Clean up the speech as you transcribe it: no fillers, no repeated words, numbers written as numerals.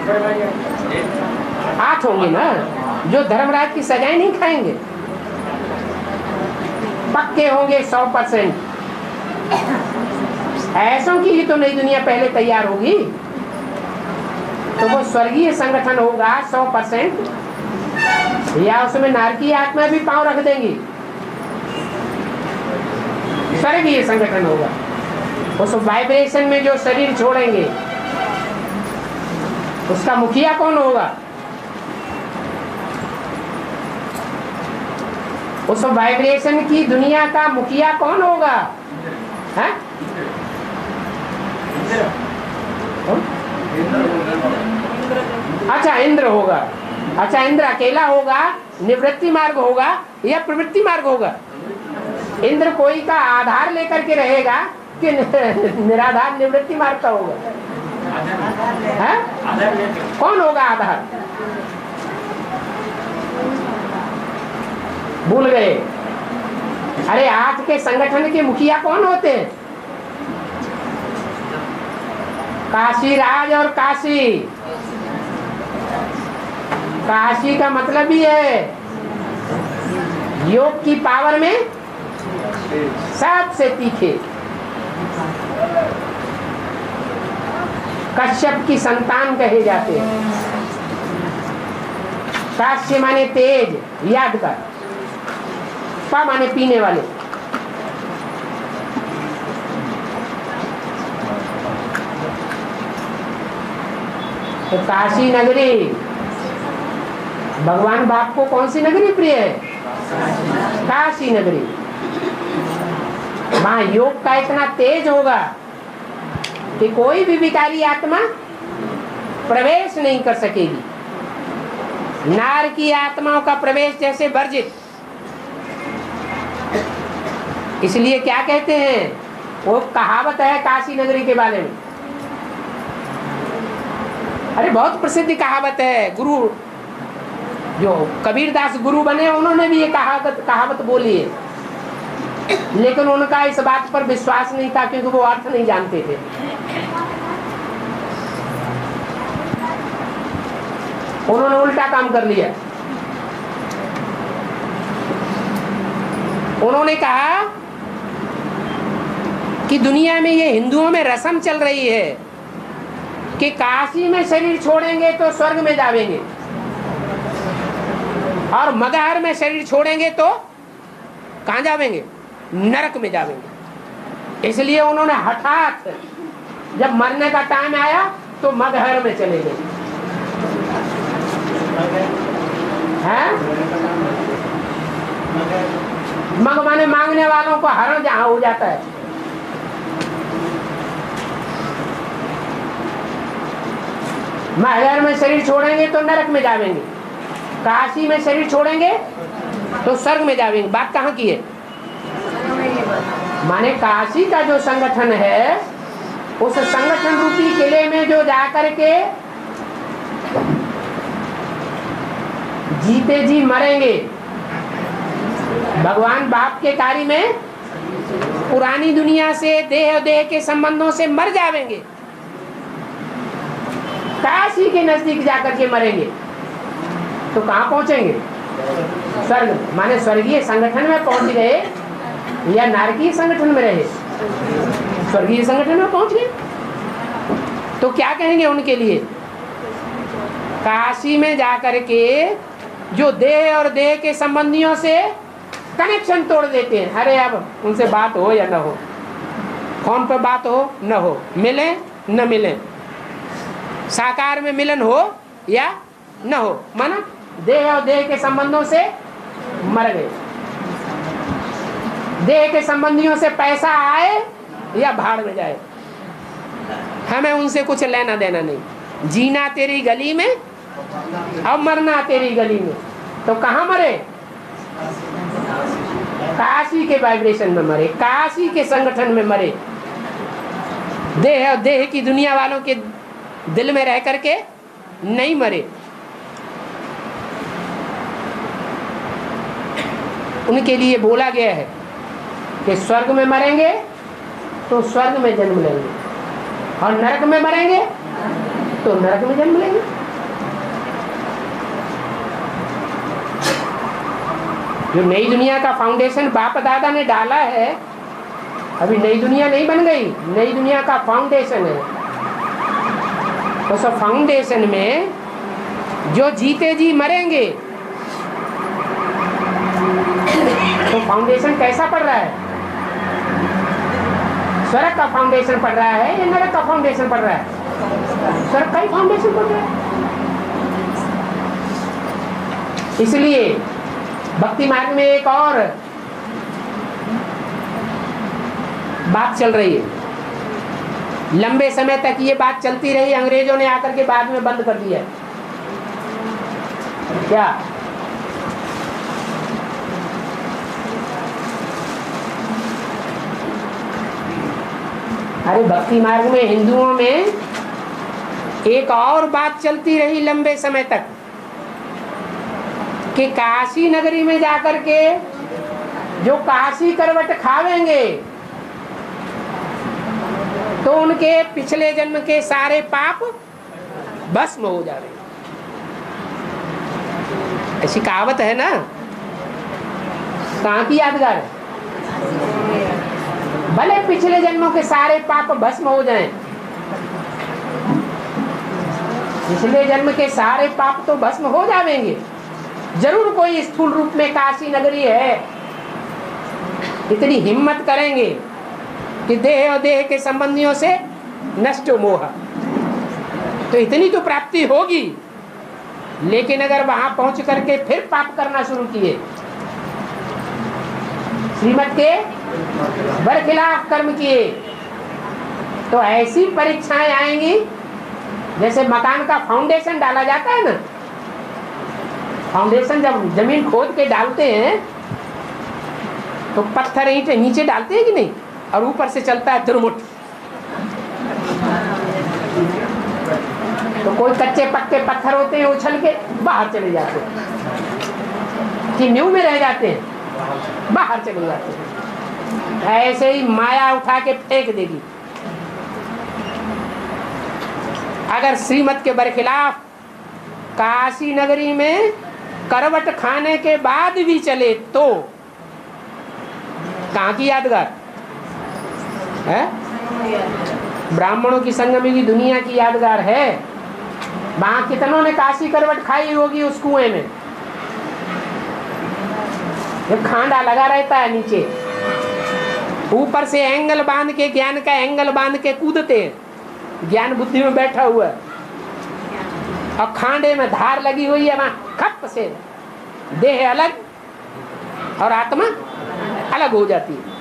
8 होंगे ना जो धर्मराज की सजाएं नहीं खाएंगे, पक्के होंगे 100%। ऐसों की ही तो नई दुनिया पहले तैयार होगी, तो वो स्वर्गीय संगठन होगा 100%, या उसमें नारकीय आत्मा भी पांव रख देंगी? स्वर्गीय संगठन होगा। उस वाइब्रेशन में जो शरीर छोड़ेंगे उसका मुखिया कौन होगा? उस वाइब्रेशन की दुनिया का मुखिया कौन होगा? है? अच्छा, इंद्र होगा। अच्छा, इंद्र अकेला होगा, निवृत्ति मार्ग होगा या प्रवृत्ति मार्ग होगा? इंद्र कोई का आधार लेकर के रहेगा कि निराधार निवृत्ति मार्ग का होगा? है? कौन होगा आधार? भूल गए? अरे 8 के संगठन के मुखिया कौन होते हैं? काशीराज और काशी। काशी का मतलब ही है योग की पावर में सबसे तीखे। कश्यप की संतान कहे जाते हैं। काश्य माने तेज, याद कर। पा माने पीने वाले। तो काशी नगरी, भगवान बाप को कौन सी नगरी प्रिय है? काशी नगरी। वहां योग का इतना तेज होगा कि कोई भी विकारी आत्मा प्रवेश नहीं कर सकेगी। नार की आत्माओं का प्रवेश जैसे वर्जित। इसलिए क्या कहते हैं, वो कहावत है काशी नगरी के बारे में। अरे बहुत प्रसिद्ध कहावत है। गुरु जो कबीरदास गुरु बने उन्होंने भी ये कहावत बोली है, लेकिन उनका इस बात पर विश्वास नहीं था क्योंकि वो अर्थ नहीं जानते थे। उन्होंने उल्टा काम कर लिया। उन्होंने कहा कि दुनिया में ये हिंदुओं में रस्म चल रही है कि काशी में शरीर छोड़ेंगे तो स्वर्ग में जावेंगे, और मगहर में शरीर छोड़ेंगे तो कहाँ जावेंगे? नरक में जावेंगे। इसलिए उन्होंने हठात जब मरने का टाइम आया तो मगहर में चले गए। हैं? मग माने मांगने वालों को हरण जहां हो जाता है। मगहर में शरीर छोड़ेंगे तो नरक में जावेंगे, काशी में शरीर छोड़ेंगे तो स्वर्ग में जावेंगे। बात कहाँ की है? माने काशी का जो संगठन है, उस संगठन रूपी किले में जो जाकर के जीते जी मरेंगे, भगवान बाप के कार्य में पुरानी दुनिया से देह और देह के संबंधों से मर जावेंगे, काशी के नजदीक जाकर के मरेंगे तो कहाँ पहुंचेंगे? स्वर्ग। माने स्वर्गीय संगठन में पहुंच गए या नारकीय संगठन में रहे? स्वर्गीय संगठन में पहुंच गए। तो क्या कहेंगे उनके लिए? काशी में जाकर के जो देह और देह के संबंधियों से कनेक्शन तोड़ देते हैं। अरे अब उनसे बात हो या न हो, फोन पर बात हो न हो, मिले न मिले, साकार में मिलन हो या न हो, माना देह और देह के संबंधों से मर गए। देह के संबंधियों से पैसा आए या भाड़ में जाए, हमें उनसे कुछ लेना देना नहीं। जीना तेरी गली में अब मरना तेरी गली में। तो कहाँ मरे? काशी के वाइब्रेशन में मरे, काशी के संगठन में मरे। देह और देह की दुनिया वालों के दिल में रह करके नहीं मरे। उनके लिए बोला गया है कि स्वर्ग में मरेंगे तो स्वर्ग में जन्म लेंगे, और नरक में मरेंगे तो नरक में जन्म लेंगे। जो नई दुनिया का फाउंडेशन बाप दादा ने डाला है, अभी नई दुनिया नहीं बन गई, नई दुनिया का फाउंडेशन है। उस फाउंडेशन में जो जीते जी मरेंगे, तो फाउंडेशन कैसा पड़ रहा है? स्वर्ग का फाउंडेशन पड़ रहा है या नरक का फाउंडेशन पड़ रहा है? स्वर्ग का ही फाउंडेशन पड़ रहा है। इसलिए भक्ति मार्ग में एक और बात चल रही है। लंबे समय तक ये बात चलती रही, अंग्रेजों ने आकर के बाद में बंद कर दिया। क्या? अरे भक्ति मार्ग में हिंदुओं में एक और बात चलती रही लंबे समय तक कि काशी नगरी में जाकर के जो काशी करवट खावेंगे तो उनके पिछले जन्म के सारे पाप भस्म हो जाएंगे। ऐसी कहावत है ना, कहाँ की यादगार है? भले पिछले जन्मों के सारे पाप भस्म हो जाएं, पिछले जन्म के सारे पाप तो भस्म हो जाएंगे। जरूर कोई स्थूल रूप में काशी नगरी है, इतनी हिम्मत करेंगे कि देह और देह के संबंधियों से नष्ट मोह, तो इतनी तो प्राप्ति होगी। लेकिन अगर वहां पहुंच करके फिर पाप करना शुरू किए, श्रीमत के बरखिलाफ कर्म किए, तो ऐसी परीक्षाएं आएंगी जैसे मकान का फाउंडेशन डाला जाता है ना। फाउंडेशन जब जमीन खोद के डालते हैं तो पत्थर ईंटें नीचे डालते हैं कि नहीं, और ऊपर से चलता है दुर्मुठ। तो कोई कच्चे पक्के पत्थर होते हैं, उछल के बाहर चले जाते हैं कि न्यू में रह जाते हैं, बाहर चले जाते हैं। ऐसे ही माया उठा के फेंक देगी। अगर श्रीमत के बरखिलाफ काशी नगरी में करवट खाने के बाद भी चले तो कहाँ की यादगार है? ब्राह्मणों की संगमी की दुनिया की यादगार है। वहां कितनों ने काशी करवट खाई होगी उस कुएं में, जब खांडा लगा रहता है नीचे, ऊपर से एंगल बांध के, ज्ञान का एंगल बांध के कूदते हैं। ज्ञान बुद्धि में बैठा हुआ है और खांडे में धार लगी हुई है, वहां खप से देह अलग और आत्मा अलग हो जाती है।